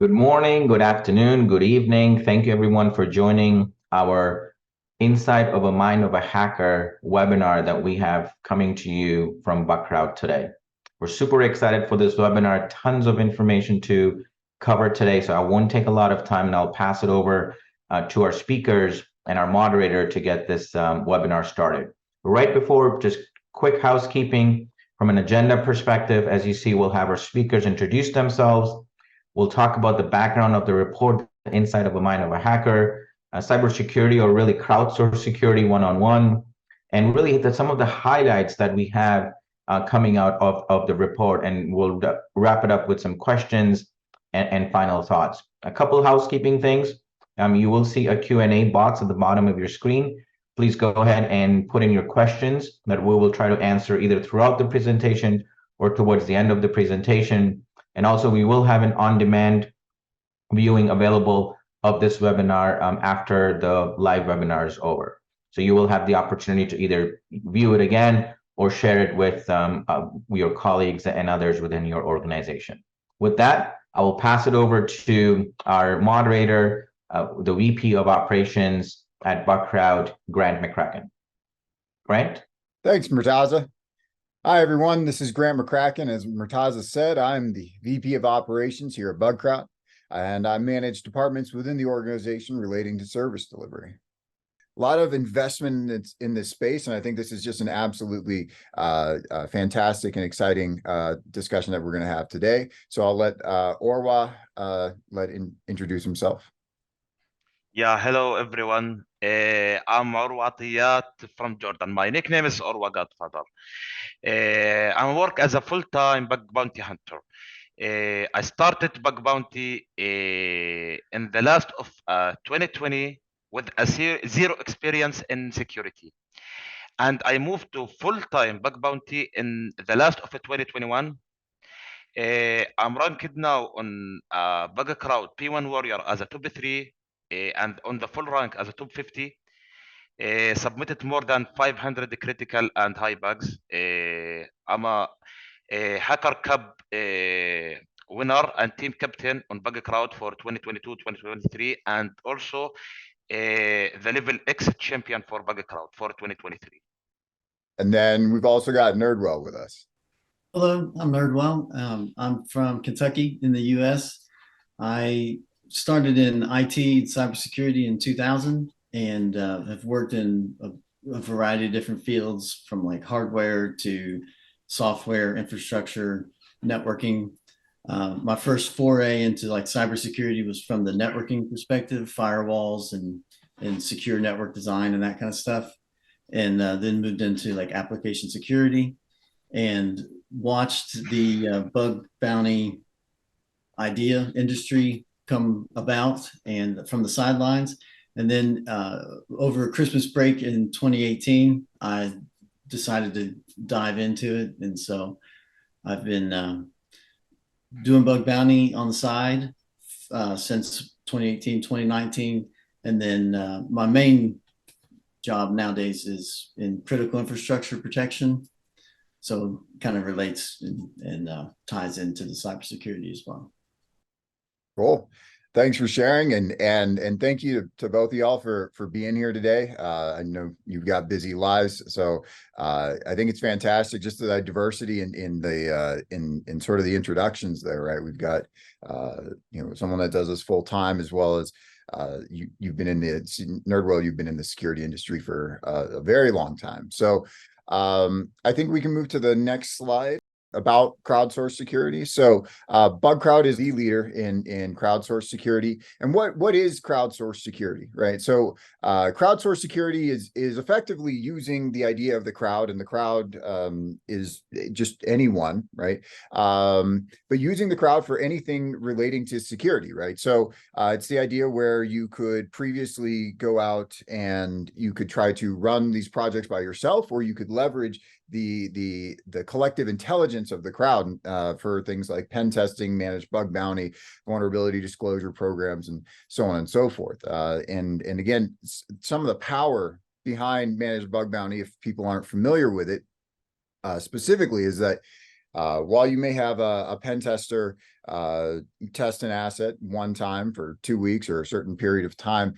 Good morning, good afternoon, good evening. Thank you everyone for joining our Inside of a Mind of a Hacker webinar that we have coming to you from Bugcrowd today. We're super excited for this webinar, tons of information to cover today, so I won't take a lot of time and I'll pass it over to our speakers and our moderator to get this webinar started. Right before, just quick housekeeping from an agenda perspective. As you see, we'll have our speakers introduce themselves. We'll talk about the background of the report, the Inside of a Mind of a Hacker, cybersecurity, or really crowdsourced security one-on-one, and really hit some of the highlights that we have coming out of the report. And we'll wrap it up with some questions and final thoughts. A couple housekeeping things. You will see a Q&A box at the bottom of your screen. Please go ahead and put in your questions that we will try to answer either throughout the presentation or towards the end of the presentation. And also, we will have an on-demand viewing available of this webinar after the live webinar is over. So you will have the opportunity to either view it again or share it with your colleagues and others within your organization. With that, I will pass it over to our moderator, the VP of Operations at Bugcrowd, Grant McCracken. Grant? Thanks, Murtaza. Hi, everyone. This is Grant McCracken. As Murtaza said, I'm the VP of Operations here at Bugcrowd, and I manage departments within the organization relating to service delivery. A lot of investment in this space, and I think this is just an absolutely fantastic and exciting discussion that we're going to have today. So I'll let Orwa introduce himself. Yeah, hello everyone. I'm Orwa from Jordan. My nickname is OrwaGodfather. I work as a full-time bug bounty hunter. I started bug bounty in the last of 2020 with a zero experience in security, and I moved to full-time bug bounty in the last of 2021. I'm ranked now on Bugcrowd P1 Warrior as a top 3 and on the full rank as a top 50. Submitted more than 500 critical and high bugs. I'm a Hacker Cup winner and team captain on Bugcrowd for 2022-2023, and also the level X champion for Bugcrowd for 2023. And then we've also got Nerdwell with us. Hello, I'm Nerdwell. I'm from Kentucky in the US. I started in IT and cybersecurity in 2000 and have worked in a variety of different fields, from like hardware to software, infrastructure, networking. My first foray into like cybersecurity was from the networking perspective, firewalls and secure network design and that kind of stuff. And then moved into like application security and watched the bug bounty idea industry come about and from the sidelines. And then over Christmas break in 2018, I decided to dive into it. And so I've been doing bug bounty on the side since 2018, 2019. And then my main job nowadays is in critical infrastructure protection. So kind of relates and ties into the cybersecurity as well. Cool. Thanks for sharing, and thank you to both of y'all for being here today. I know you've got busy lives, so I think it's fantastic just the diversity in sort of the introductions there, right? We've got someone that does this full time, as well as you've been in the Nerdwell. You've been in the security industry for a very long time. So I think we can move to the next slide about crowdsourced security. So Bugcrowd is the leader in crowdsourced security. And what is crowdsourced security, right? So crowdsourced security is effectively using the idea of the crowd, and the crowd is just anyone, right? But using the crowd for anything relating to security, right? So it's the idea where you could previously go out and you could try to run these projects by yourself, or you could leverage the collective intelligence of the crowd for things like pen testing, managed bug bounty, vulnerability disclosure programs, and so on and so forth. And again, some of the power behind managed bug bounty, if people aren't familiar with it specifically, is that While you may have a pen tester test an asset one time for 2 weeks or a certain period of time,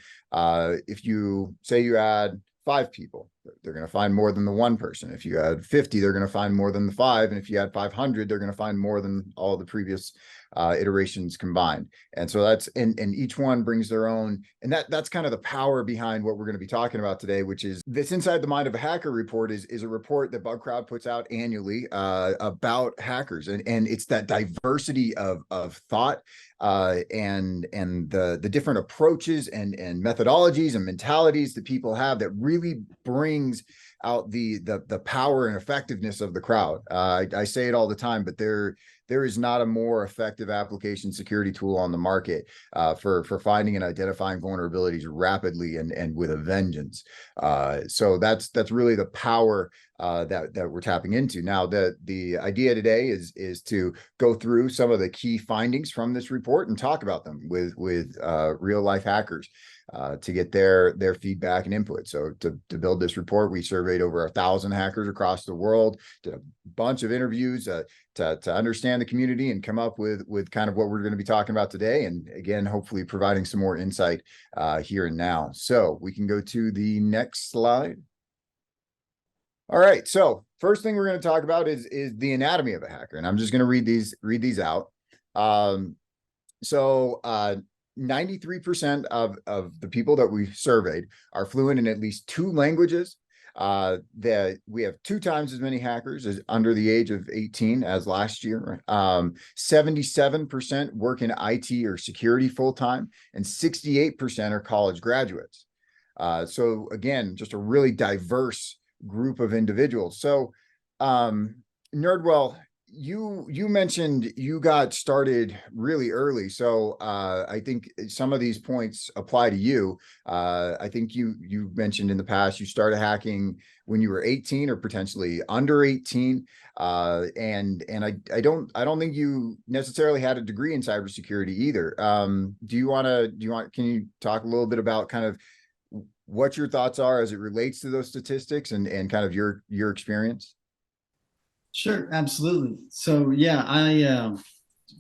if you say you add 5 people, they're going to find more than the one person. If you add 50, they're going to find more than the 5. And if you add 500, they're going to find more than all the previous iterations combined. And so that's, and each one brings their own, and that's kind of the power behind what we're going to be talking about today, which is this Inside the Mind of a Hacker report is a report that Bugcrowd puts out annually about hackers. And it's that diversity of thought and the different approaches and methodologies and mentalities that people have that really brings out the power and effectiveness of the crowd. I say it all the time, but there is not a more effective application security tool on the market for finding and identifying vulnerabilities rapidly and with a vengeance. So that's really the power that we're tapping into. Now, the idea today is to go through some of the key findings from this report and talk about them with real life hackers to get their feedback and input. So to build this report, we surveyed over 1,000 hackers across the world, did a bunch of interviews to understand the community and come up with kind of what we're going to be talking about today. And again, hopefully providing some more insight here and now. So we can go to the next slide. All right. So first thing we're going to talk about is the anatomy of a hacker. And I'm just going to read these out. 93% of the people that we surveyed are fluent in at least 2 languages. That we have 2 times as many hackers as under the age of 18 as last year. 77% work in IT or security full-time, and 68% are college graduates. So again, just a really diverse group of individuals. So Nerdwell, you mentioned you got started really early. So I think some of these points apply to you. I think you mentioned in the past you started hacking when you were 18 or potentially under 18. And I don't think you necessarily had a degree in cybersecurity either. Can you talk a little bit about kind of what your thoughts are as it relates to those statistics and kind of your experience? Sure, absolutely. So yeah,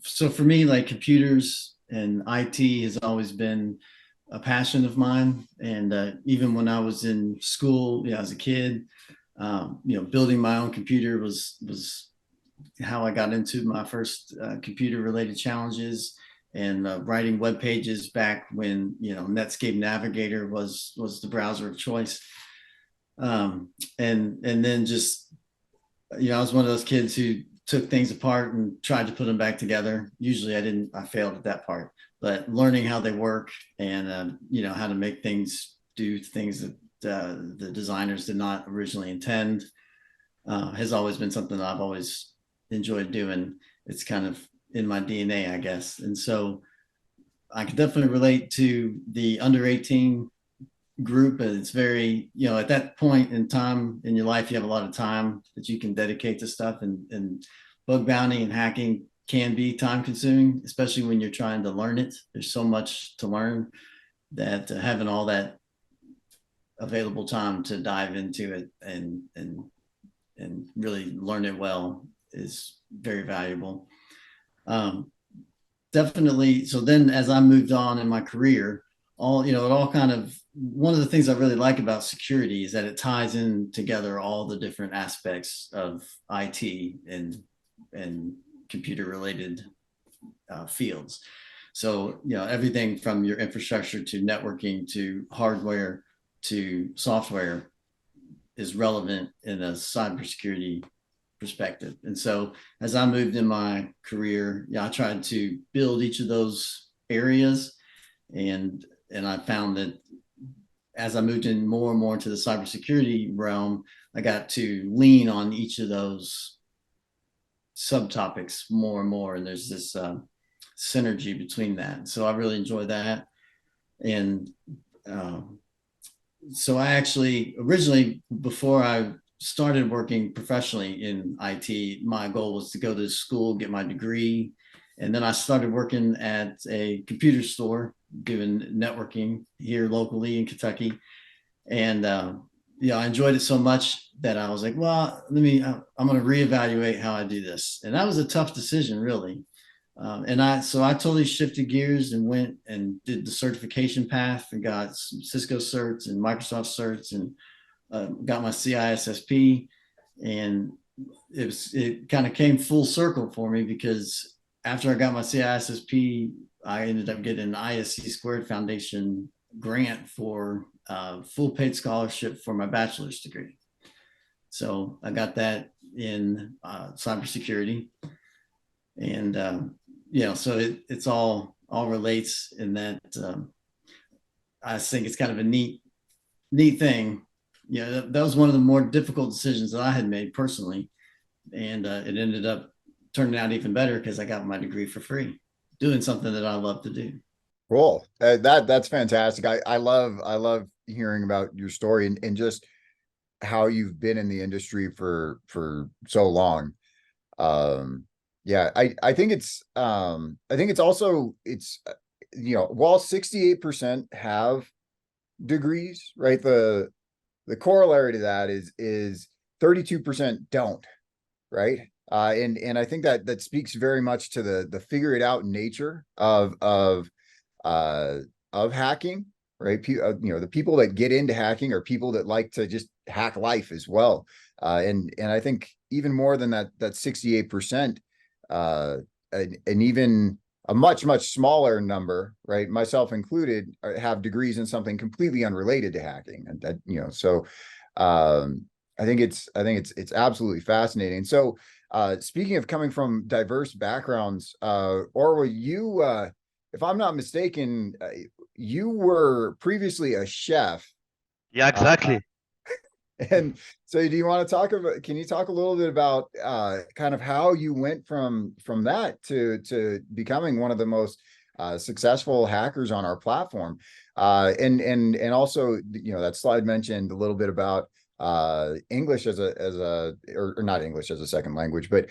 so for me, like computers and IT has always been a passion of mine. And even when I was in school, as a kid, building my own computer was how I got into my first computer related challenges, and writing web pages back when Netscape Navigator was the browser of choice. And then just I was one of those kids who took things apart and tried to put them back together. Usually I failed at that part, but learning how they work and how to make things do things that the designers did not originally intend has always been something that I've always enjoyed doing. It's kind of in my DNA, I guess. And so I can definitely relate to the under 18 group. And it's very, at that point in time in your life, you have a lot of time that you can dedicate to stuff, and bug bounty and hacking can be time consuming, especially when you're trying to learn it. There's so much to learn that having all that available time to dive into it and really learn it well is very valuable. Definitely. So then as I moved on in my career, it all kind of, one of the things I really like about security is that it ties in together all the different aspects of IT and computer related fields. So, everything from your infrastructure to networking to hardware to software is relevant in a cybersecurity perspective. And so as I moved in my career, I tried to build each of those areas. And I found that as I moved in more and more into the cybersecurity realm, I got to lean on each of those subtopics more and more. And there's this synergy between that. So I really enjoy that. And so I actually, originally, before I started working professionally in IT, my goal was to go to school, get my degree. And then I started working at a computer store doing networking here locally in Kentucky. And I enjoyed it so much that I was like, well, I'm going to reevaluate how I do this. And that was a tough decision, really. So I totally shifted gears and went and did the certification path and got some Cisco certs and Microsoft certs and got my CISSP. And it kind of came full circle for me, because after I got my CISSP, I ended up getting an ISC Squared Foundation grant for full paid scholarship for my bachelor's degree. So I got that in cybersecurity, and so it's all relates in that. I think it's kind of a neat thing. That was one of the more difficult decisions that I had made personally, and it ended up turning out even better because I got my degree for free, doing something that I love to do. Cool. That's fantastic. I love hearing about your story and just how you've been in the industry for so long. I think it's also while 68% have degrees, right? The corollary to that is 32% don't, right? And I think that speaks very much to the figure it out nature of hacking, right? The people that get into hacking are people that like to just hack life as well. And I think even more than that 68%, and even a much smaller number, right, myself included, have degrees in something completely unrelated to hacking. And that, so I think it's absolutely fascinating. So speaking of coming from diverse backgrounds, Orwa, you if I'm not mistaken, you were previously a chef. Yeah, exactly. And so can you talk a little bit about kind of how you went from that to becoming one of the most successful hackers on our platform? And also, that slide mentioned a little bit about English or not English as a second language, but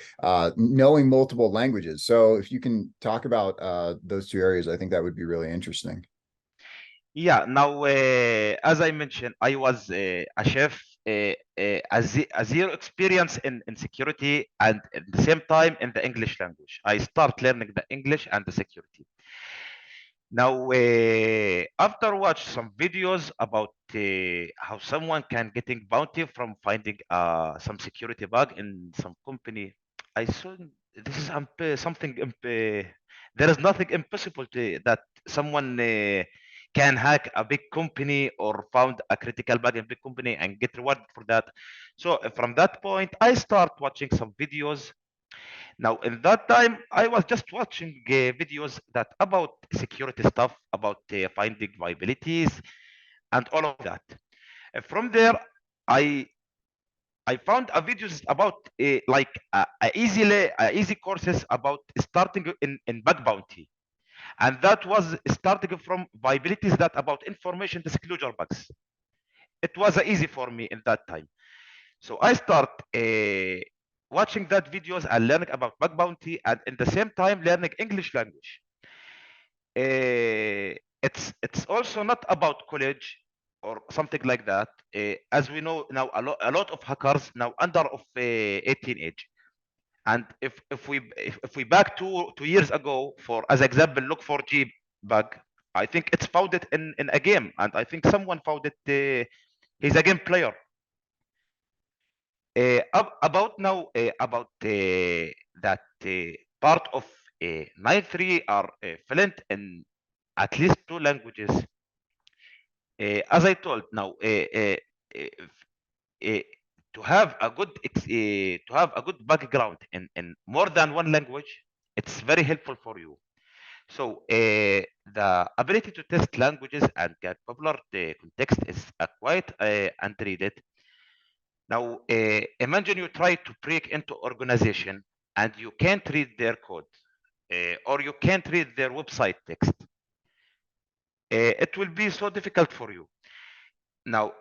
knowing multiple languages. So if you can talk about those two areas, I think that would be really interesting. Yeah, now, as I mentioned, I was a chef, a zero experience in security, and at the same time in the English language. I start learning the English and the security. Now, after watch some videos about how someone can getting bounty from finding some security bug in some company, I saw this is something. There is nothing impossible to that someone can hack a big company or found a critical bug in big company and get rewarded for that. So from that point, I start watching some videos. Now, in that time, I was just watching videos that about security stuff, about finding vulnerabilities, and all of that. From there, I I found a videos about like easy courses about starting in bug bounty, and that was starting from vulnerabilities that about information disclosure bugs. It was easy for me in that time. So I start watching that videos and learning about bug bounty, and in the same time learning English language. It's also not about college or something like that. As we know now, a lot of hackers now under of 18 age. And if we back 2 years ago, for as example, look for G bug, I think it's found it in a game, and I think someone found it. He's a game player. About now about that part of 9.3 are fluent in at least 2 languages. As I told now, to have a good background in more than one language, it's very helpful for you. So the ability to test languages and get popular context is quite underrated. Now, imagine you try to break into organization and you can't read their code or you can't read their website text. It will be so difficult for you. Now,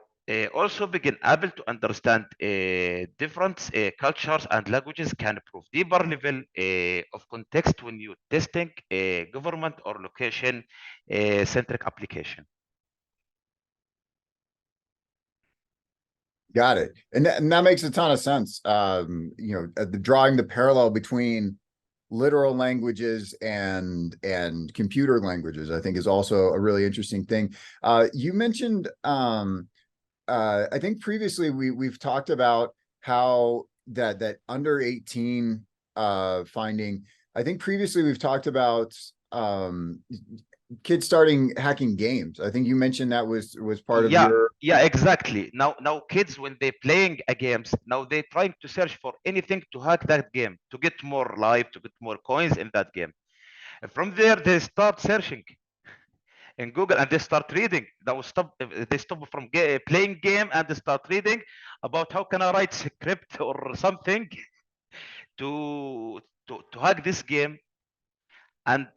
also begin able to understand different cultures and languages can prove deeper level of context when you testing government or location centric application. Got it. And that makes a ton of sense. Drawing the parallel between literal languages and computer languages, I think, is also a really interesting thing. You mentioned, I think previously we've talked about how that under 18 finding. I think previously we've talked about kids starting hacking games. I think you mentioned that was part of your. Yeah, exactly. Now kids, when they playing a games, now they trying to search for anything to hack that game, to get more life, to get more coins in that game. And from there they start searching in Google, and they start reading. They stop from playing game, and they start reading about how can I write script or something to hack this game. And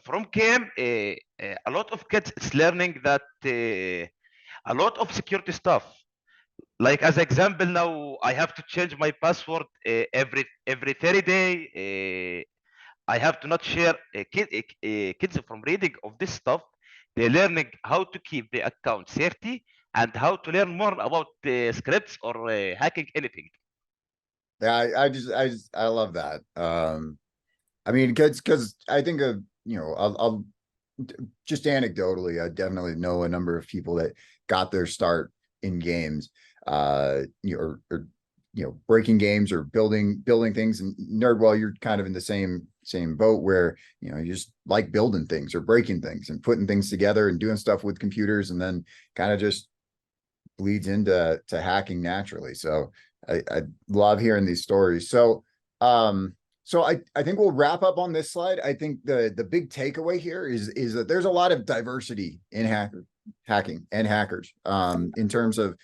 from game, a lot of kids is learning that a lot of security stuff. Like as example, now I have to change my password every 30 day. I have to not share kids from reading of this stuff. They're learning how to keep the account safety and how to learn more about scripts or hacking anything. Yeah, I love that. I mean, because I think of, I'll just anecdotally, I definitely know a number of people that got their start in games, or breaking games or building things. And Nerdwell, you're kind of in the same boat where, you just like building things or breaking things and putting things together and doing stuff with computers, and then kind of just bleeds into hacking naturally. So I love hearing these stories. So I think we'll wrap up on this slide. I think the big takeaway here is that there's a lot of diversity in hacking and hackers, in terms of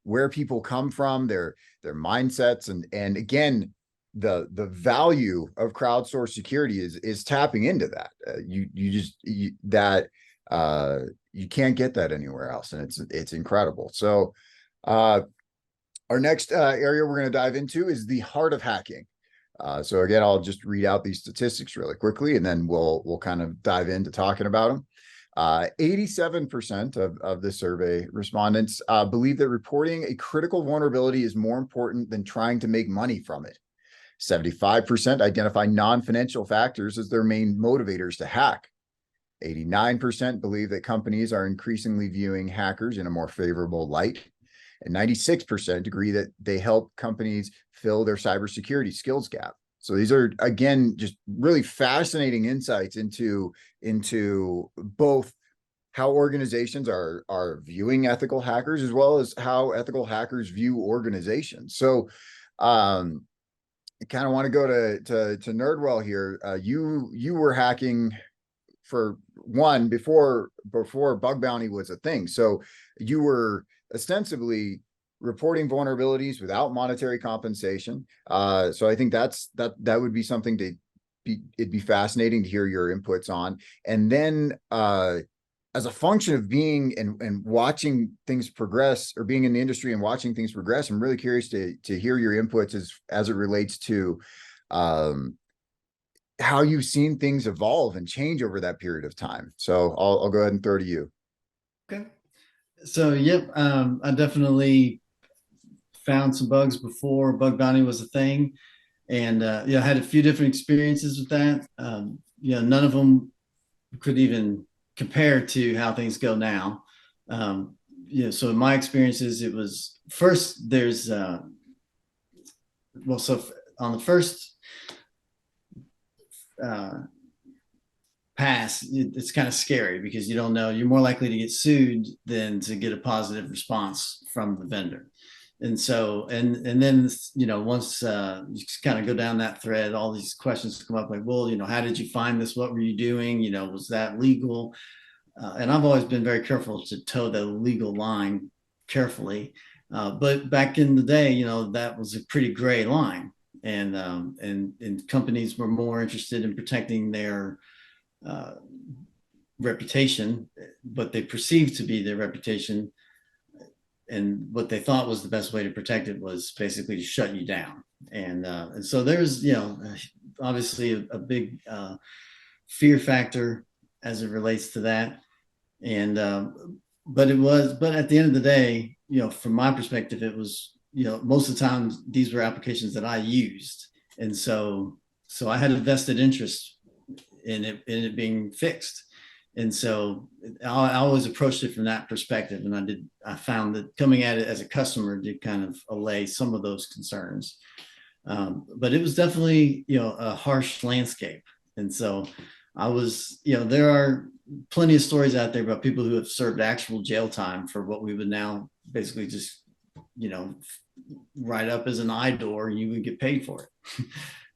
where people come from, their mindsets, and again, the value of crowdsourced security is tapping into that. You can't get that anywhere else, and it's incredible. So our next area we're going to dive into is the heart of hacking. So again, I'll just read out these statistics really quickly, and then we'll kind of dive into talking about them. 87% of the survey respondents believe that reporting a critical vulnerability is more important than trying to make money from it. 75% identify non-financial factors as their main motivators to hack. 89% believe that companies are increasingly viewing hackers in a more favorable light. And 96% agree that they help companies fill their cybersecurity skills gap. So these are, again, just really fascinating insights into both how organizations are viewing ethical hackers, as well as how ethical hackers view organizations. So I kind of want to go to Nerdwell here. You were hacking for one before bug bounty was a thing. So you were ostensibly reporting vulnerabilities without monetary compensation. So I think that would be something it'd be fascinating to hear your inputs on. And then as a function of being and watching things progress, or being in the industry and watching things progress, I'm really curious to hear your inputs as it relates to how you've seen things evolve and change over that period of time. So I'll go ahead and throw to you. Okay. So, yep, I definitely found some bugs before bug bounty was a thing, and I had a few different experiences with that. None of them could even compare to how things go now. So in my experiences, it was first there's so on the first pass, it's kind of scary because you don't know. You're more likely to get sued than to get a positive response from the vendor. And so, and then, once you kind of go down that thread, all these questions come up like, well, how did you find this? What were you doing? Was that legal? And I've always been very careful to toe the legal line carefully. But back in the day, that was a pretty gray line. And companies were more interested in protecting their reputation, what they perceived to be their reputation, and what they thought was the best way to protect it was basically to shut you down. And so there's obviously a big fear factor as it relates to that. And but at the end of the day, from my perspective, it was, most of the time these were applications that I used. And so I had a vested interest in it being fixed. And so I always approached it from that perspective. And I found that coming at it as a customer did kind of allay some of those concerns. But it was definitely, a harsh landscape. And so there are plenty of stories out there about people who have served actual jail time for what we would now basically just, write up as an IDOR and you would get paid for it.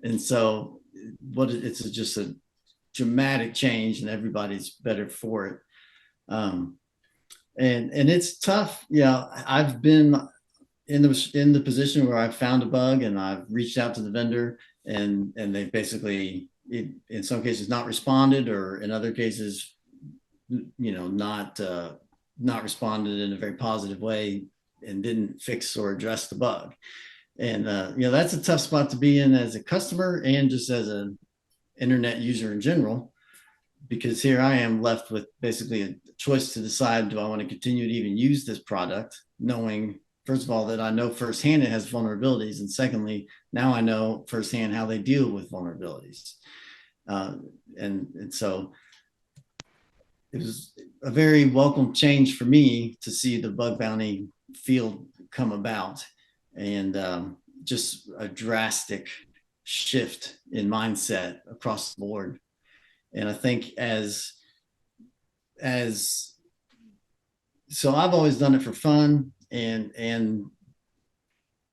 And so it's just a dramatic change and everybody's better for it. And it's tough. I've been in the position where I've found a bug and I've reached out to the vendor and they basically, in some cases, not responded, or in other cases, not responded in a very positive way and didn't fix or address the bug. And that's a tough spot to be in as a customer and just as an internet user in general, because here I am left with basically a choice to decide, do I want to continue to even use this product, knowing, first of all, that I know firsthand it has vulnerabilities, and secondly, now I know firsthand how they deal with vulnerabilities. And so it was a very welcome change for me to see the bug bounty field come about, and just a drastic shift in mindset across the board. And I think so I've always done it for fun and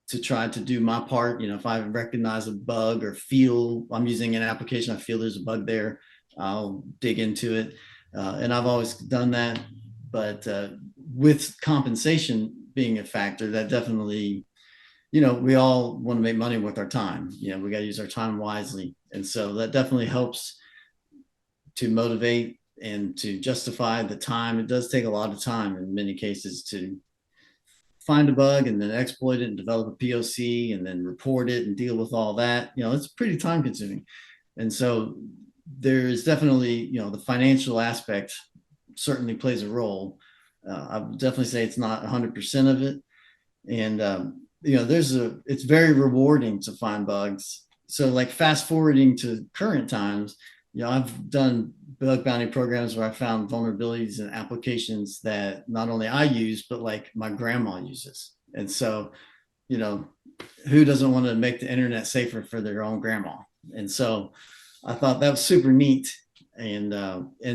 to try to do my part. If I recognize a bug or feel I'm using an application, I feel there's a bug there, I'll dig into it. And I've always done that. But with compensation being a factor, that definitely, we all want to make money with our time. We got to use our time wisely. And so that definitely helps to motivate and to justify the time. It does take a lot of time in many cases to find a bug and then exploit it and develop a POC and then report it and deal with all that. It's pretty time consuming. And so there is definitely, the financial aspect certainly plays a role. I would definitely say it's not 100% of it. And, it's very rewarding to find bugs. So like fast forwarding to current times, I've done bug bounty programs where I found vulnerabilities in applications that not only I use, but like my grandma uses. And so, who doesn't want to make the internet safer for their own grandma? And so I thought that was super neat. And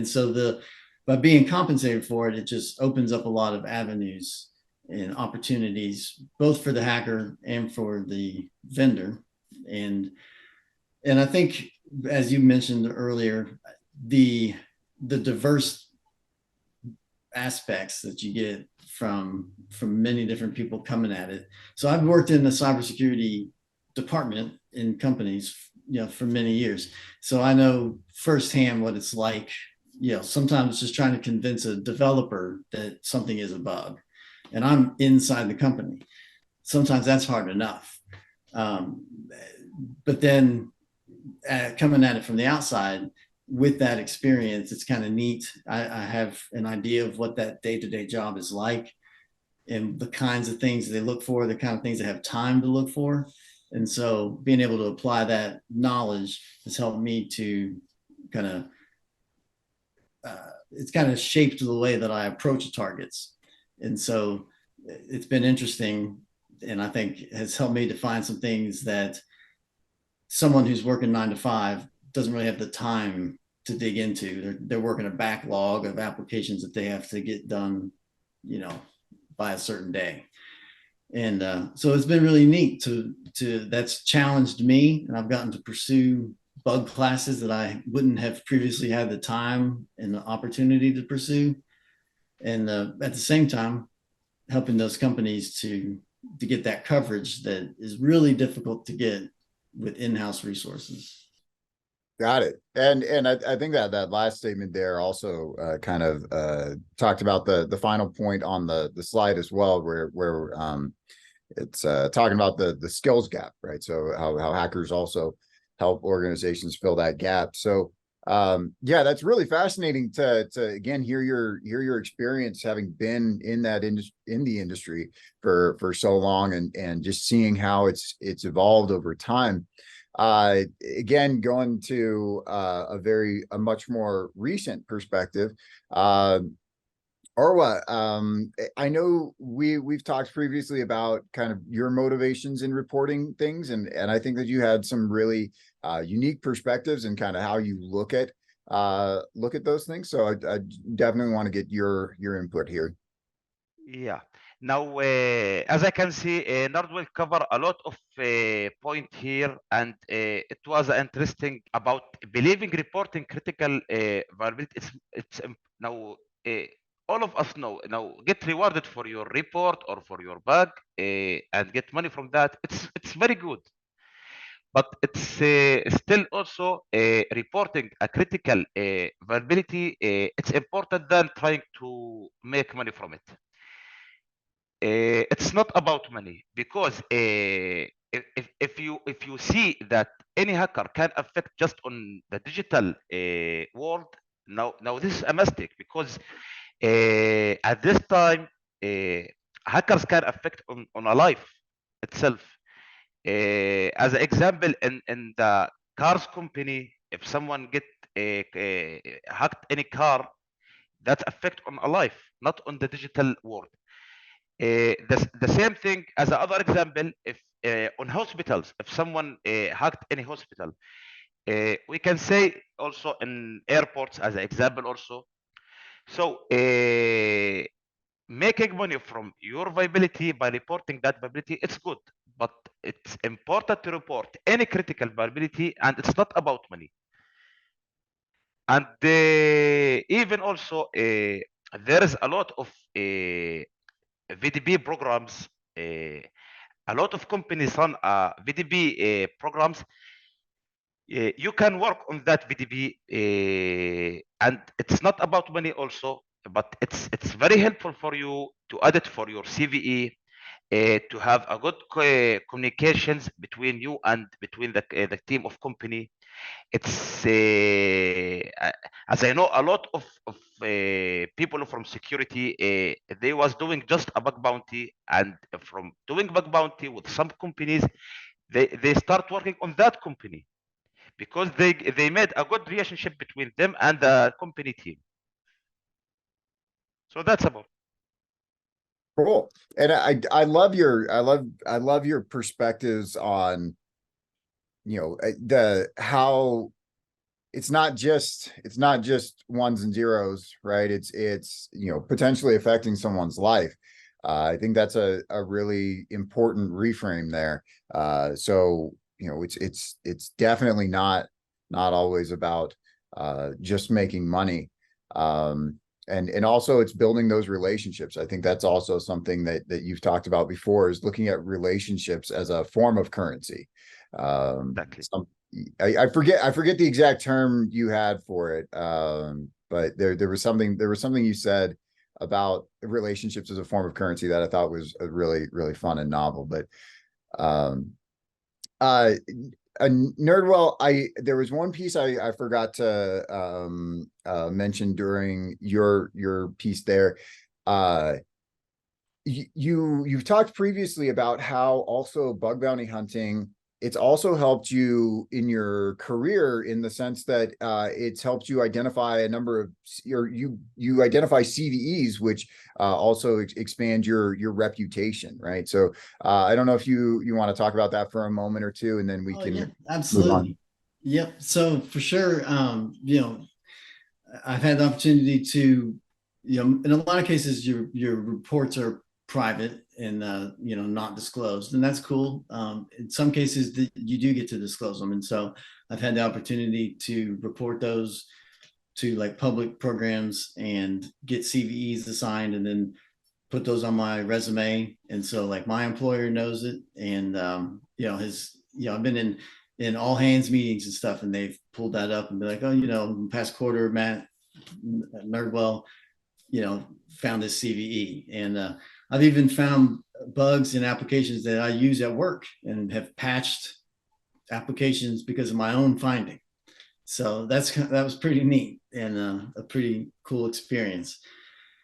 so by being compensated for it, it just opens up a lot of avenues and opportunities, both for the hacker and for the vendor. And I think, as you mentioned earlier, the diverse aspects that you get from many different people coming at it. So I've worked in the cybersecurity department in companies, for many years. So I know firsthand what it's like. Sometimes just trying to convince a developer that something is a bug, and I'm inside the company. Sometimes that's hard enough. But then coming at it from the outside with that experience, it's kind of neat. I have an idea of what that day-to-day job is like and the kinds of things they look for, the kind of things they have time to look for. And so being able to apply that knowledge has helped me to kind of, it's kind of shaped the way that I approach targets. And so it's been interesting, and I think has helped me to find some things that someone who's working 9 to 5 doesn't really have the time to dig into. They're working a backlog of applications that they have to get done, by a certain day. And so it's been really neat to that's challenged me, and I've gotten to pursue bug classes that I wouldn't have previously had the time and the opportunity to pursue. And at the same time, helping those companies to get that coverage that is really difficult to get with in-house resources. Got it. And I think that last statement there also kind of talked about the final point on the slide as well, where it's talking about the skills gap, right? So how hackers also help organizations fill that gap. So Yeah, that's really fascinating to again hear your experience, having been in that in the industry for so long, and just seeing how it's evolved over time. Again, going to a much more recent perspective. Orwa, I know we've talked previously about kind of your motivations in reporting things, and I think that you had some really unique perspectives and kind of how you look at those things. So I definitely want to get your input here. Yeah. Now, as I can see, Nerdwell cover a lot of point here, and it was interesting about believing reporting critical vulnerability. Now all of us know now get rewarded for your report or for your bug and get money from that. It's very good, but it's still also reporting a critical vulnerability. It's important than trying to make money from it. It's not about money, because if you see that any hacker can affect just on the digital world, now this is a mistake, because at this time hackers can affect on a life itself. As an example, in the cars company, if someone get hacked any car, that affect on a life, not on the digital world. The same thing as another example, if on hospitals, if someone hacked any hospital, we can say also in airports as an example also. So making money from your vulnerability by reporting that vulnerability, it's good, but it's important to report any critical vulnerability, and it's not about money. And even also there is a lot of VDB programs. A lot of companies run VDB programs. You can work on that VDB, and it's not about money also, but it's very helpful for you to add it for your CVE, to have a good communications between you and between the team of company. It's as I know, a lot of people from security, they was doing just a bug bounty, and from doing bug bounty with some companies, they start working on that company, because they made a good relationship between them and the company team. So that's about. Cool. And I love your perspectives on, you know, the how it's not just ones and zeros, right? It's you know, potentially affecting someone's life. I think that's a really important reframe there. So you know, it's definitely not always about just making money. And also it's building those relationships. I think that's also something that you've talked about before, is looking at relationships as a form of currency. Exactly. I forget the exact term you had for it. But there was something you said about relationships as a form of currency that I thought was a really fun and novel. But Nerdwell, there was one piece I forgot to mention during your piece there. You've talked previously about how also bug bounty hunting, it's also helped you in your career, in the sense that it's helped you identify a number of, or you identify CVEs, which also expand your reputation, right? So I don't know if you want to talk about that for a moment or two, and then we can yeah, absolutely. Yep. So for sure, you know, I've had the opportunity to, you know, in a lot of cases, your reports are private and you know, not disclosed, and that's cool. In some cases you do get to disclose them, and so I've had the opportunity to report those to like public programs and get CVEs assigned, and then put those on my resume. And so like my employer knows it, and you know, I've been in all hands meetings and stuff, and they've pulled that up and be like, oh, you know, past quarter, Matt Nerdwell, you know, found this CVE. And I've even found bugs in applications that I use at work, and have patched applications because of my own finding. So that was pretty neat and a pretty cool experience.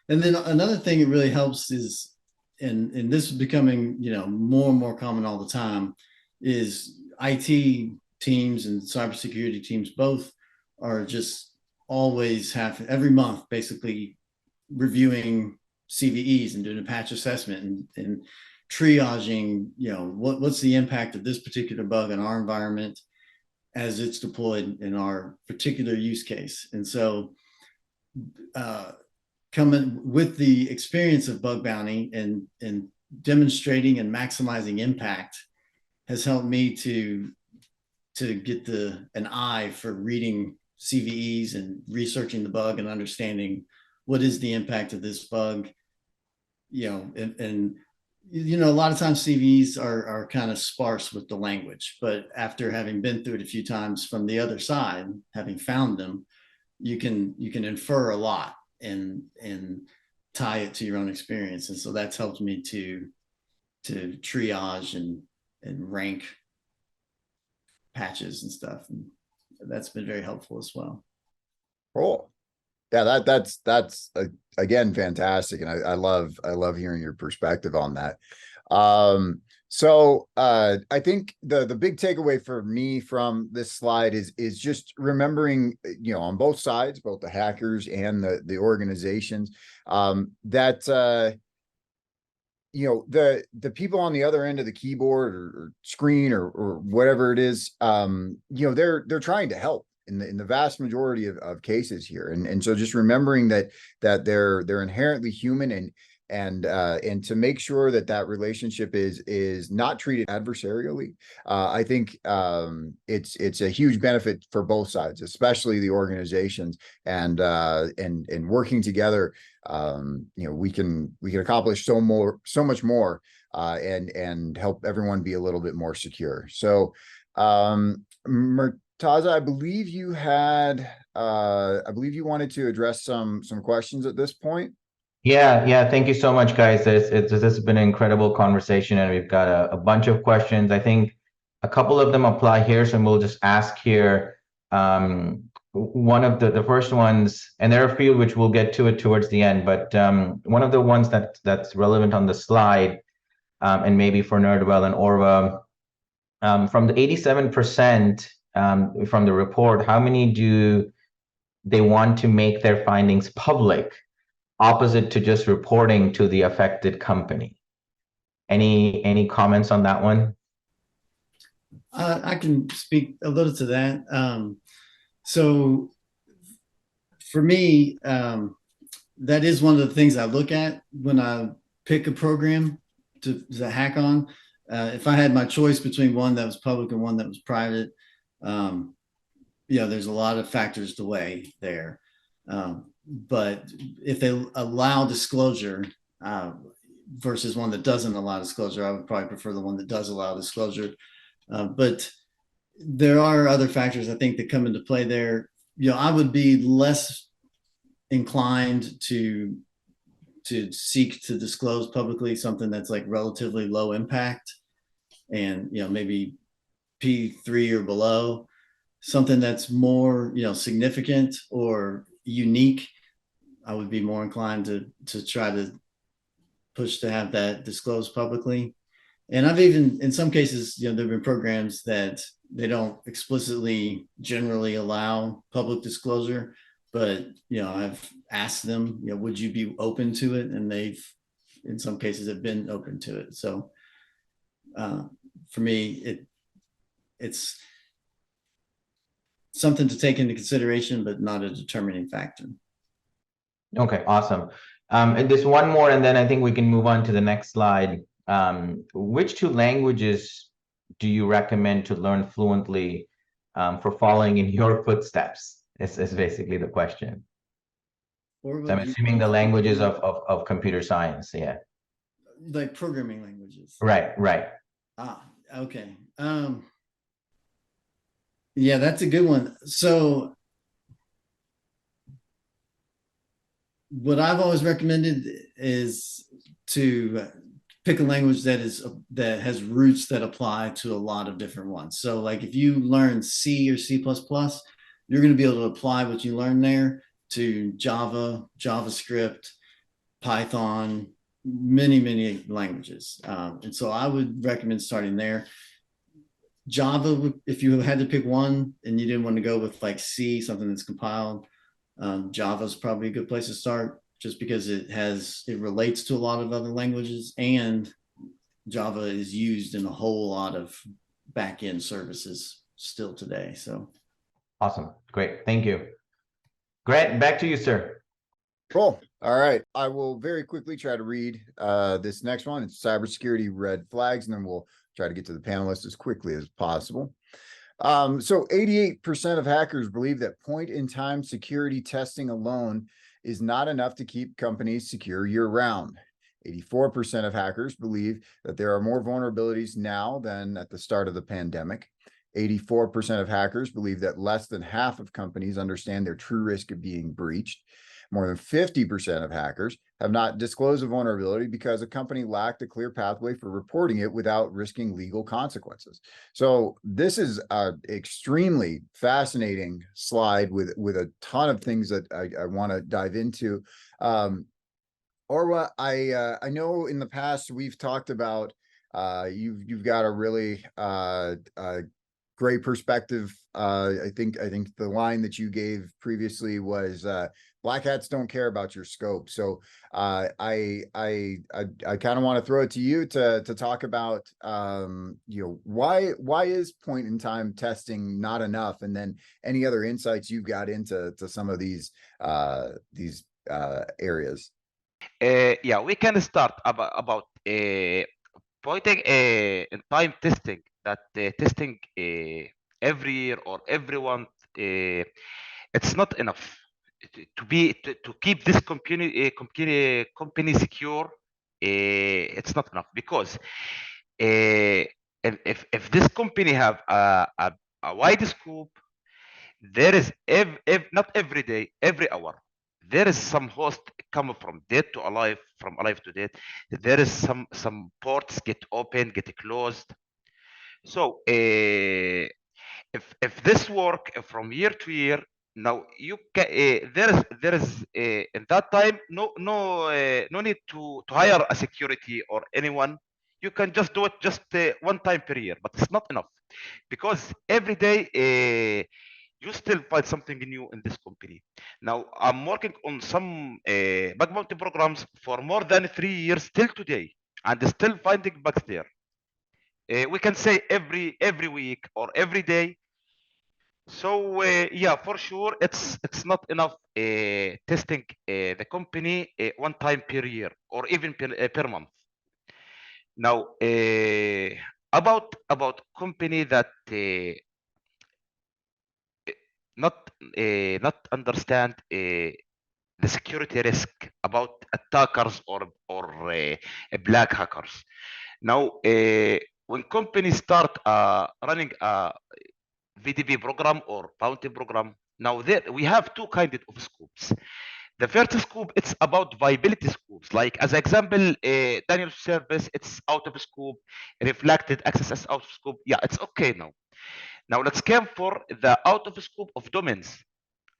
And then another thing it really helps is, and this is becoming, more and more common all the time, is IT teams and cybersecurity teams both are just always every month basically reviewing CVEs and doing a patch assessment and triaging, what's the impact of this particular bug in our environment as it's deployed in our particular use case. And so coming with the experience of bug bounty and demonstrating and maximizing impact has helped me to get an eye for reading CVEs and researching the bug and understanding what is the impact of this bug. And a lot of times CVEs are kind of sparse with the language, but after having been through it a few times from the other side, having found them, you can infer a lot and tie it to your own experience. And so that's helped me to triage and rank patches and stuff. And that's been very helpful as well. Cool. Yeah, that's again fantastic, and I love hearing your perspective on that. So I think the big takeaway for me from this slide is just remembering, on both sides, both the hackers and the organizations, that the people on the other end of the keyboard or screen or whatever it is, they're trying to help in the vast majority of cases here. And so just remembering that they're inherently human and to make sure that relationship is not treated adversarially. I think it's a huge benefit for both sides, especially the organizations, and working together. We can accomplish so much more and help everyone be a little bit more secure. So Murtaza, I believe you wanted to address some questions at this point. Yeah. Thank you so much, guys. This has been an incredible conversation, and we've got a bunch of questions. I think a couple of them apply here, so we'll just ask here. One of the first ones, and there are a few which we'll get to it towards the end, but one of the ones that's relevant on the slide, and maybe for Nerdwell and Orwa, from the 87% from the report, how many do they want to make their findings public, opposite to just reporting to the affected company? Any comments on that one? I can speak a little to that. So for me, that is one of the things I look at when I pick a program to hack on. If I had my choice between one that was public and one that was private, there's a lot of factors to weigh there. But if they allow disclosure versus one that doesn't allow disclosure, I would probably prefer the one that does allow disclosure. But there are other factors, I think, that come into play there. I would be less inclined to seek to disclose publicly something that's like relatively low impact and, maybe P3 or below. Something that's more, significant or unique, I would be more inclined to try to push to have that disclosed publicly. And I've even, in some cases, there have been programs that they don't explicitly generally allow public disclosure, but, I've asked them, would you be open to it? And they've, in some cases, have been open to it. So for me, it's something to take into consideration, but not a determining factor. Okay, awesome. And there's one more, and then I think we can move on to the next slide. Which two languages do you recommend to learn fluently for following in your footsteps? Is basically the question. So I'm assuming the languages of computer science, yeah. Like programming languages. Right. Okay. Yeah, that's a good one. So what I've always recommended is to pick a language that has roots that apply to a lot of different ones. So like if you learn C or C++, you're going to be able to apply what you learn there to Java, JavaScript, Python, many languages. And so I would recommend starting there. Java, if you had to pick one and you didn't want to go with like C, something that's compiled, Java is probably a good place to start, just because it relates to a lot of other languages, and Java is used in a whole lot of back-end services still today. So awesome. Great. Thank you. Grant, back to you, sir. Cool. All right. I will very quickly try to read this next one. It's cybersecurity red flags, and then we'll try to get to the panelists as quickly as possible. So 88% of hackers believe that point-in-time security testing alone is not enough to keep companies secure year-round. 84% of hackers believe that there are more vulnerabilities now than at the start of the pandemic. 84% of hackers believe that less than half of companies understand their true risk of being breached. More than 50% of hackers have not disclosed a vulnerability because a company lacked a clear pathway for reporting it without risking legal consequences. So this is an extremely fascinating slide with a ton of things that I want to dive into. Orwa, I know in the past we've talked about you've got a really great perspective. I think the line that you gave previously was black hats don't care about your scope. So I kind of want to throw it to you to talk about why is point in time testing not enough, and then any other insights you've got into some of these areas. Yeah, we can start about pointing in time testing, that testing every year or everyone, it's not enough to keep this company secure. It's not enough, because if this company have a wide scope, there is not every day, every hour, there is some host come from dead to alive, from alive to dead. There is some ports get open, get closed. So if this work from year to year, now you can there is in that time no need to hire a security or anyone. You can just do it just one time per year, but it's not enough, because every day you still find something new in this company. Now I'm working on some bug bounty programs for more than 3 years till today, and still finding bugs there. We can say every week or every day. So yeah, for sure, it's not enough testing the company one time per year or even per month. Now about company that not understand the security risk about attackers or black hackers. Now when companies start running a VDP program or bounty program, now there we have two kinds of scopes. The first scope, it's about viability scopes. Like as example, Daniel's service, it's out of scope. Reflected access is out of scope. Yeah, it's okay now. Now let's come for the out of scope of domains.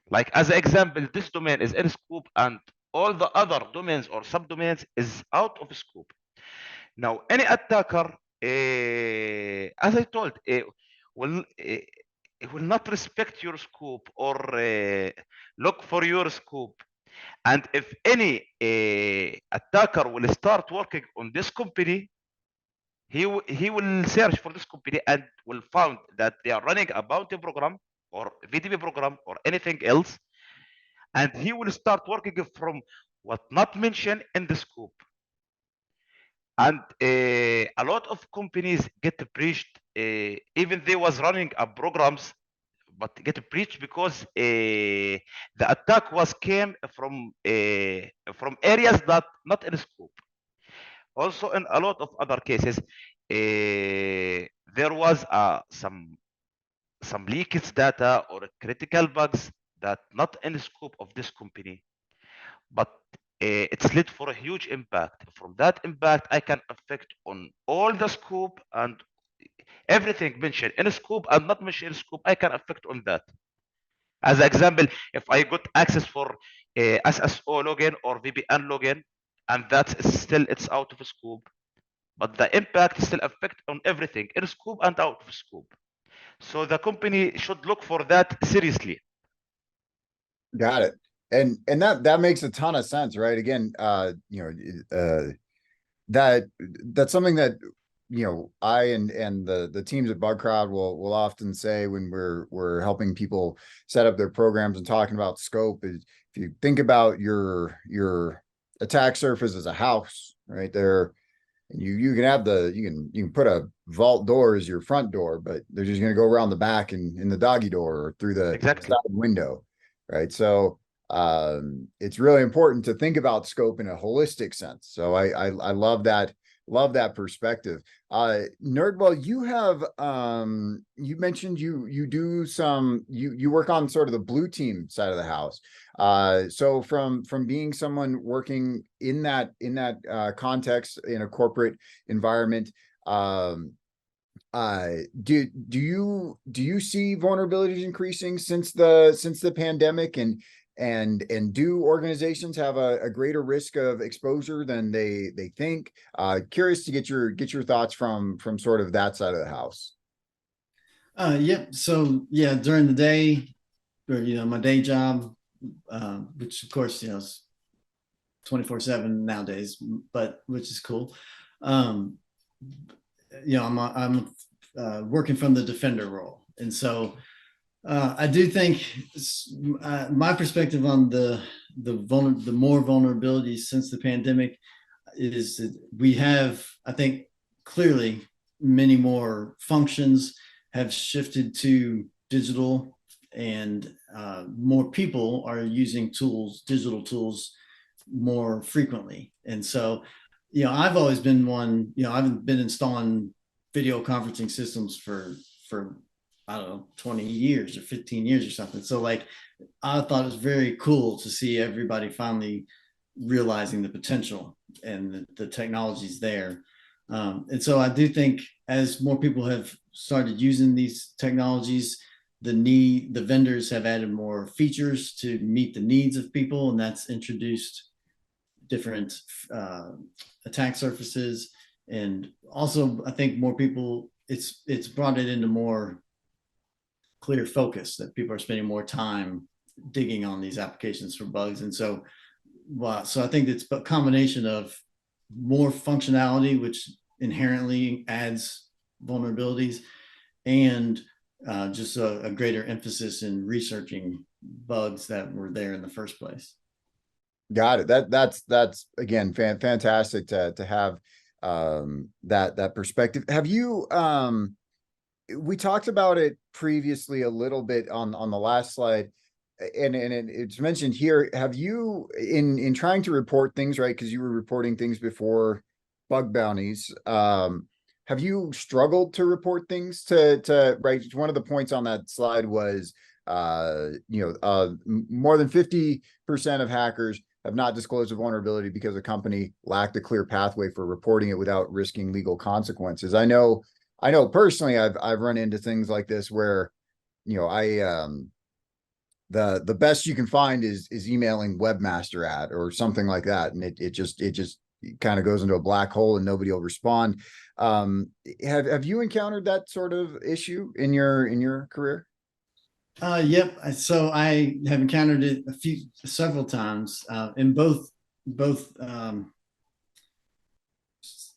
Like as an example, this domain is in scope and all the other domains or subdomains is out of scope. Now any attacker, as I told, will it will not respect your scope or look for your scope. And if any attacker will start working on this company, he will search for this company and will find that they are running a bounty program or VDP program or anything else, and he will start working from what not mentioned in the scope. And a lot of companies get breached, even they was running a programs, but get breached because the attack was came from areas that not in scope. Also, in a lot of other cases, there was some leakage data or critical bugs that not in the scope of this company, but it's led for a huge impact. From that impact, I can affect on all the scope and everything mentioned in a scope and not mentioned in scope. I can affect on that. As an example, if I got access for SSO login or VPN login, and that's still it's out of scope, but the impact still affect on everything in scope and out of scope. So the company should look for that seriously. Got it. And that makes a ton of sense, right? Again, that's something that I and the teams at Bugcrowd will often say when we're helping people set up their programs and talking about scope is, if you think about your attack surface as a house, right there, and you can have you can put a vault door as your front door, but they're just going to go around the back and in the doggy door or through the Exactly. side window, right? So it's really important to think about scope in a holistic sense. So I love that perspective. Nerdwell, you have you mentioned you do some you work on sort of the blue team side of the house. So from being someone working in that context in a corporate environment, do you see vulnerabilities increasing since the pandemic, and do organizations have a greater risk of exposure than they think? Curious to get your thoughts from sort of that side of the house. Yep. So yeah, during the day, or my day job, which of course is 24/7 nowadays, but which is cool. I'm working from the defender role, and so I do think my perspective on the more vulnerabilities since the pandemic is that we have, I think, clearly many more functions have shifted to digital, and more people are using digital tools more frequently. And so, I've always been one, I've been installing video conferencing systems for I don't know, 20 years or 15 years or something. So like, I thought it was very cool to see everybody finally realizing the potential and the technology's there. And so I do think as more people have started using these technologies, the vendors have added more features to meet the needs of people, and that's introduced different attack surfaces. And also, I think more people, it's brought it into more clear focus, that people are spending more time digging on these applications for bugs. And so I think it's a combination of more functionality, which inherently adds vulnerabilities, and just a greater emphasis in researching bugs that were there in the first place. Got it. That's again fantastic to have that perspective. Have you we talked about it previously a little bit on the last slide, and it's mentioned here. Have you in trying to report things, right? Because you were reporting things before bug bounties. Have you struggled to report things to right? One of the points on that slide was more than 50% of hackers have not disclosed a vulnerability because a company lacked a clear pathway for reporting it without risking legal consequences. I know personally, I've run into things like this where, the best you can find is emailing webmaster at or something like that, and it just kind of goes into a black hole and nobody will respond. Have you encountered that sort of issue in your career? Yep. So I have encountered it several times in both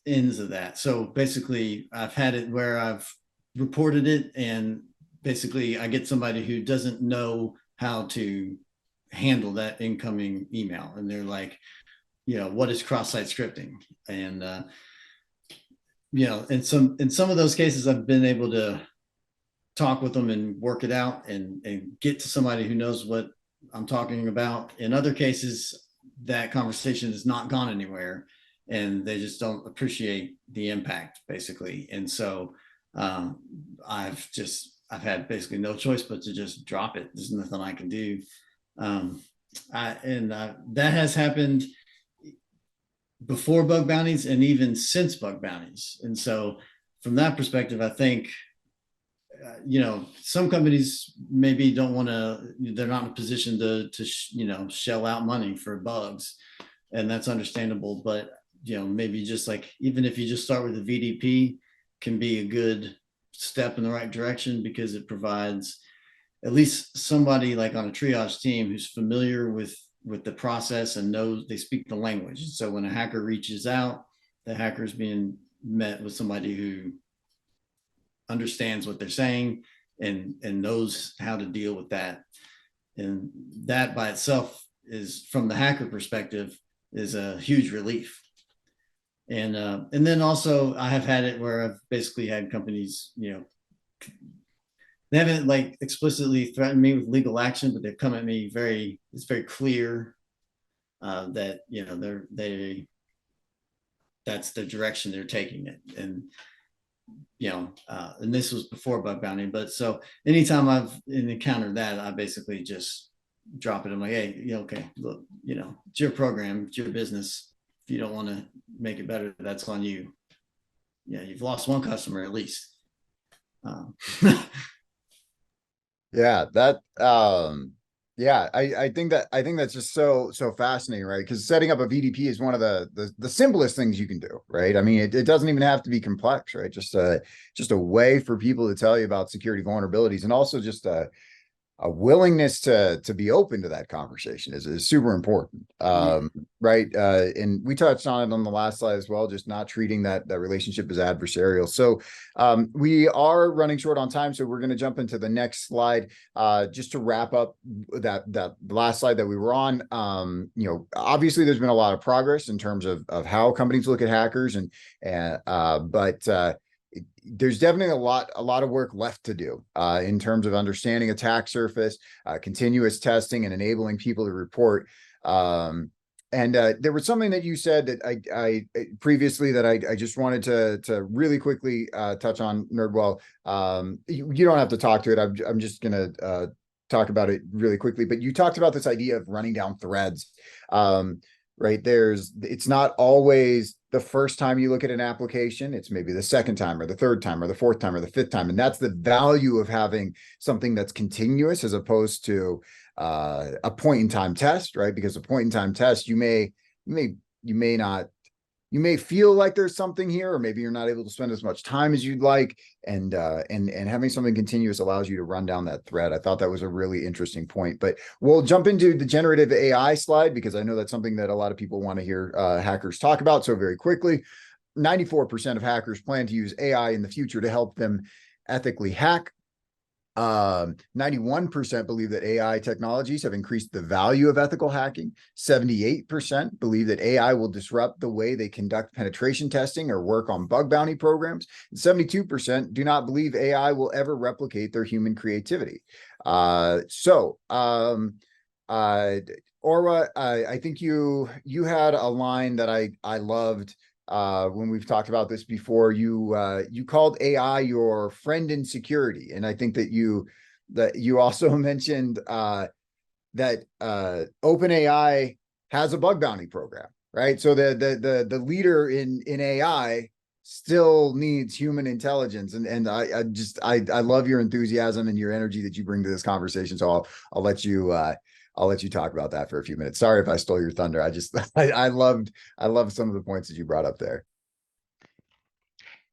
ends of that. So basically, I've had it where I've reported it, and basically I get somebody who doesn't know how to handle that incoming email, and they're like, what is cross-site scripting? And in some of those cases, I've been able to talk with them and work it out and get to somebody who knows what I'm talking about. In other cases, that conversation has not gone anywhere, and they just don't appreciate the impact, basically. And so I've had basically no choice but to just drop it. There's nothing I can do. That has happened before bug bounties and even since bug bounties. And so from that perspective, I think you know, some companies maybe don't want to, they're not in a position to you know, shell out money for bugs, and that's understandable. But, you know, maybe just like, even if you just start with a VDP, can be a good step in the right direction, because it provides at least somebody like on a triage team who's familiar with the process and knows, they speak the language. So when a hacker reaches out, the hacker is being met with somebody who understands what they're saying and knows how to deal with that. And that by itself is, from the hacker perspective, is a huge relief. And then also I have had it where I've basically had companies, you know, they haven't like explicitly threatened me with legal action, but they've come at me it's very clear that, you know, that's the direction they're taking it. And, you know, and this was before bug bounty, but so anytime I've encountered that, I basically just drop it. I'm like, hey, yeah, okay, look, you know, it's your program, it's your business. If you don't want to make it better, that's on you. Yeah, you've lost one customer at least. Yeah, that yeah, I think that's just so fascinating, right? Because setting up a VDP is one of the simplest things you can do, right? I mean, it doesn't even have to be complex, right? Just a way for people to tell you about security vulnerabilities, and also just a willingness to be open to that conversation is super important. Right. And we touched on it on the last slide as well, just not treating that relationship as adversarial. So we are running short on time, so we're going to jump into the next slide. Just to wrap up that last slide that we were on. You know, obviously there's been a lot of progress in terms of how companies look at hackers, but there's definitely a lot of work left to do in terms of understanding attack surface, continuous testing, and enabling people to report. And there was something that you said that I previously that I just wanted to really quickly touch on, Nerdwell. You don't have to talk to it. I'm just gonna talk about it really quickly. But you talked about this idea of running down threads. Right, it's not always the first time you look at an application. It's maybe the second time or the third time or the fourth time or the fifth time. And that's the value of having something that's continuous, as opposed to a point in time test, right? Because a point in time test, you may feel like there's something here, or maybe you're not able to spend as much time as you'd like. And having something continuous allows you to run down that thread. I thought that was a really interesting point. But we'll jump into the generative AI slide, because I know that's something that a lot of people want to hear hackers talk about. So very quickly, 94% of hackers plan to use AI in the future to help them ethically hack. 91% believe that AI technologies have increased the value of ethical hacking. 78% believe that AI will disrupt the way they conduct penetration testing or work on bug bounty programs. And 72% do not believe AI will ever replicate their human creativity. Orwa, I think you had a line that I loved. When we've talked about this before, you called AI your friend in security, and I think that you also mentioned that OpenAI has a bug bounty program, right? So the leader in AI still needs human intelligence, and I love your enthusiasm and your energy that you bring to this conversation. So I'll let you talk about that for a few minutes. Sorry if I stole your thunder. I loved some of the points that you brought up there.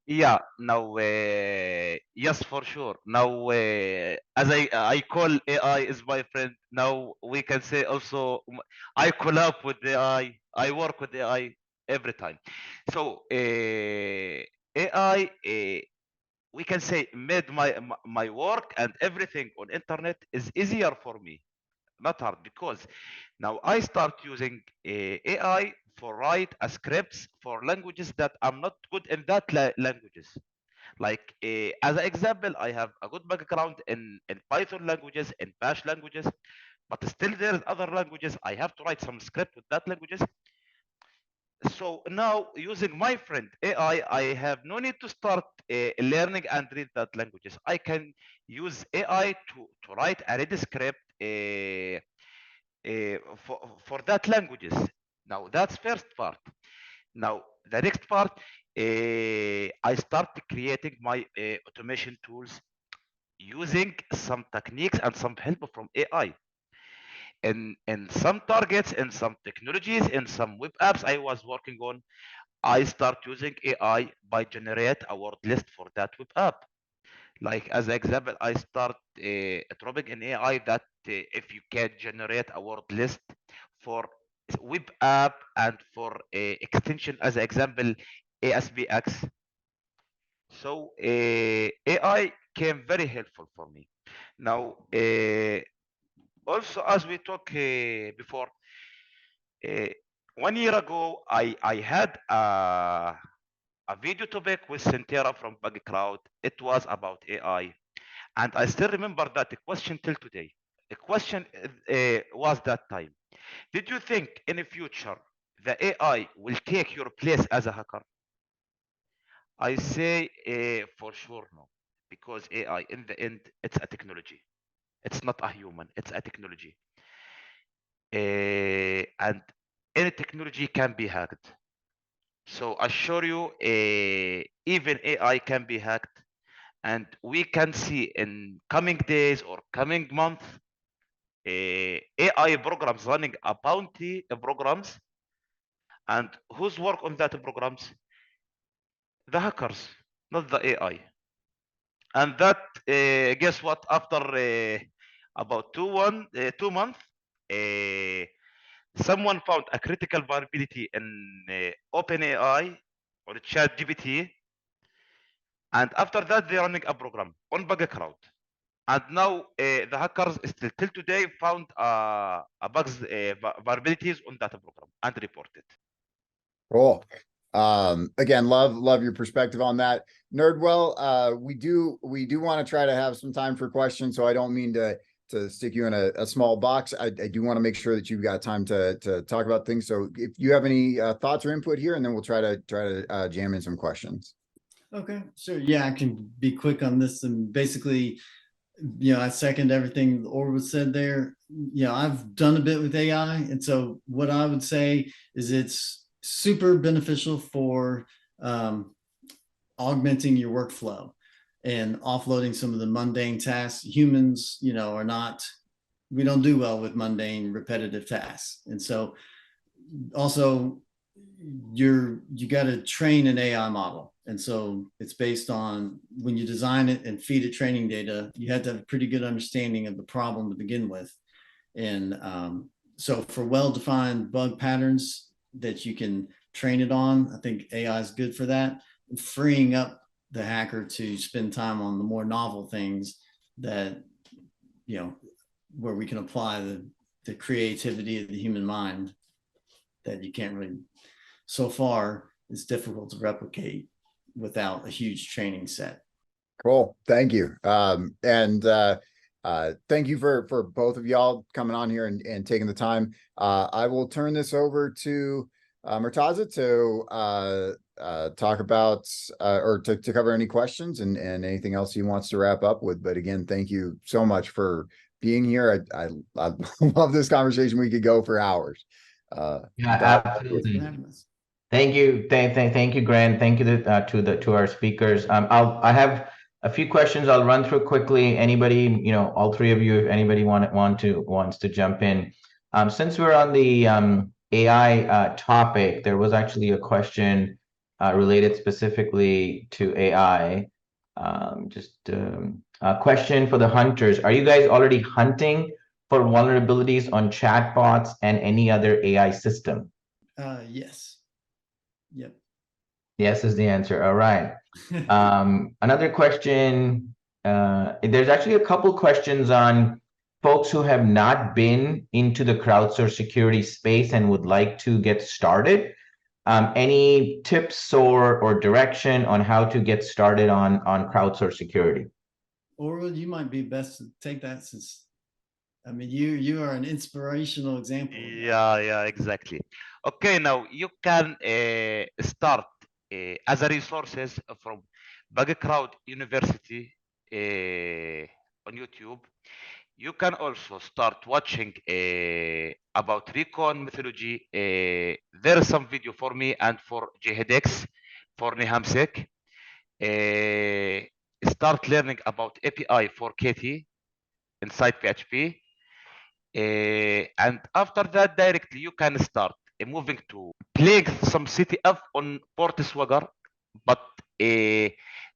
Yeah, now, yes, for sure. Now, as I call AI is my friend. Now we can say also I collab with AI. I work with AI every time. So AI, we can say, made my work and everything on internet is easier for me, not hard, because now I start using AI for write a scripts for languages that I'm not good in that languages. Like as an example, I have a good background in Python languages, in Bash languages, but still there's other languages I have to write some script with that languages. So now using my friend AI, I have no need to start learning and read that languages. I can use AI to write a ready script for that languages. Now that's first part. Now the next part, I start creating my automation tools using some techniques and some help from AI. In some targets, in some technologies, in some web apps I was working on, I start using AI by generate a word list for that web app. Like as an example, I start dropping in AI that if you can generate a word list for web app and for extension, as an example, ASPX. So AI came very helpful for me. Now, also as we talked before, 1 year ago, I had a video topic with Centera from Bugcrowd. It was about AI. And I still remember that the question till today. The question was that time, did you think in the future the AI will take your place as a hacker? I say for sure no, because AI in the end, it's a technology. It's not a human, it's a technology. And any technology can be hacked. So I assure you, even AI can be hacked. And we can see in coming days or coming month, AI programs running a bounty programs, and whose work on that programs? The hackers, not the AI. And that, guess what? After about 2 months, someone found a critical vulnerability in OpenAI or ChatGPT, and after that they're running a program on Bugcrowd. And now the hackers still till today found bugs, vulnerabilities on data program and reported. Cool. Again, love your perspective on that. Nerdwell, we do want to try to have some time for questions, so I don't mean to stick you in a small box. I do want to make sure that you've got time to talk about things. So if you have any thoughts or input here, and then we'll try to jam in some questions. Okay, sure. Yeah, I can be quick on this. And basically, I second everything Orwa said there. I've done a bit with AI. And so what I would say is it's super beneficial for augmenting your workflow and offloading some of the mundane tasks. Humans, we don't do well with mundane, repetitive tasks. And so also you got to train an AI model. And so it's based on when you design it and feed it training data, you have to have a pretty good understanding of the problem to begin with. And so for well-defined bug patterns that you can train it on, I think AI is good for that. Freeing up the hacker to spend time on the more novel things that, where we can apply the creativity of the human mind that you can't really, so far, it's difficult to replicate without a huge training set. Cool. Thank you. And thank you for both of y'all coming on here and taking the time. I will turn this over to Murtaza to talk about or to cover any questions and anything else he wants to wrap up with. But again, thank you so much for being here. I love this conversation. We could go for hours. Yeah, absolutely. Thank you. Thank you, Grant. Thank you to our speakers. I have a few questions I'll run through quickly. Anybody, all three of you, if anybody wants to jump in. Since we're on the AI topic, there was actually a question related specifically to AI. A question for the hunters. Are you guys already hunting for vulnerabilities on chatbots and any other AI system? Yes. Yep. Yes is the answer. All right. Another question. There's actually a couple questions on folks who have not been into the crowdsourced security space and would like to get started. Any tips or direction on how to get started on crowdsourced security? Orwa, you might be best to take that, since you are an inspirational example. Yeah, exactly. Okay, now you can start as a resources from Bugcrowd University on YouTube. You can also start watching about recon methodology. There is some video for me and for JHDX for Nihamsek. start learning about API for KT inside PHP. And after that, directly you can start moving to playing some CTF on Swagger, but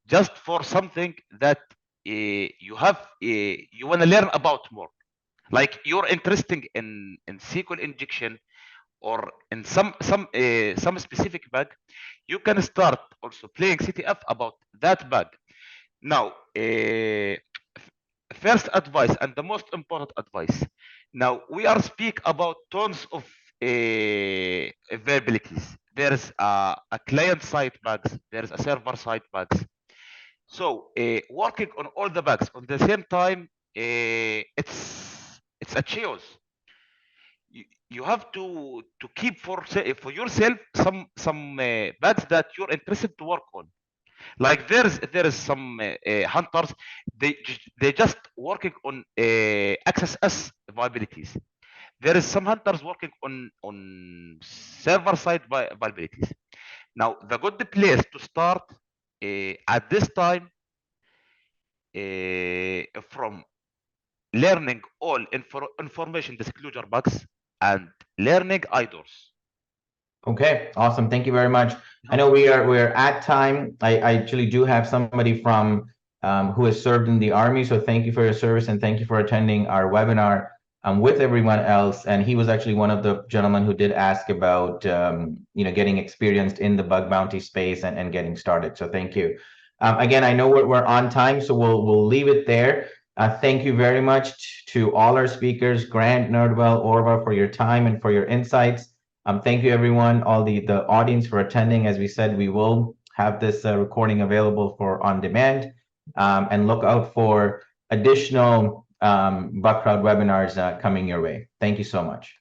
just for something that you want to learn about more. Like you're interested in SQL injection or in some specific bug, you can start also playing CTF about that bug. Now, first advice and the most important advice. Now we are speak about tons of vulnerabilities. There's a client side bugs. There's a server side bugs. So working on all the bugs on the same time, it's a chaos. You have to keep for yourself some bugs that you're interested to work on. Like there is some hunters, they just working on access S vulnerabilities. There is some hunters working on server side vulnerabilities. Now the good place to start at this time from learning all information disclosure bugs and learning IDORs. Okay, awesome. Thank you very much. I know we're at time. I actually do have somebody from who has served in the Army. So thank you for your service and thank you for attending our webinar with everyone else. And he was actually one of the gentlemen who did ask about getting experienced in the bug bounty space and getting started. So thank you. Again, I know we're on time, so we'll leave it there. Thank you very much to all our speakers, Grant, Nerdwell, Orwa, for your time and for your insights. Thank you, everyone, all the audience for attending. As we said, we will have this recording available for on demand, and look out for additional Bugcrowd webinars coming your way. Thank you so much.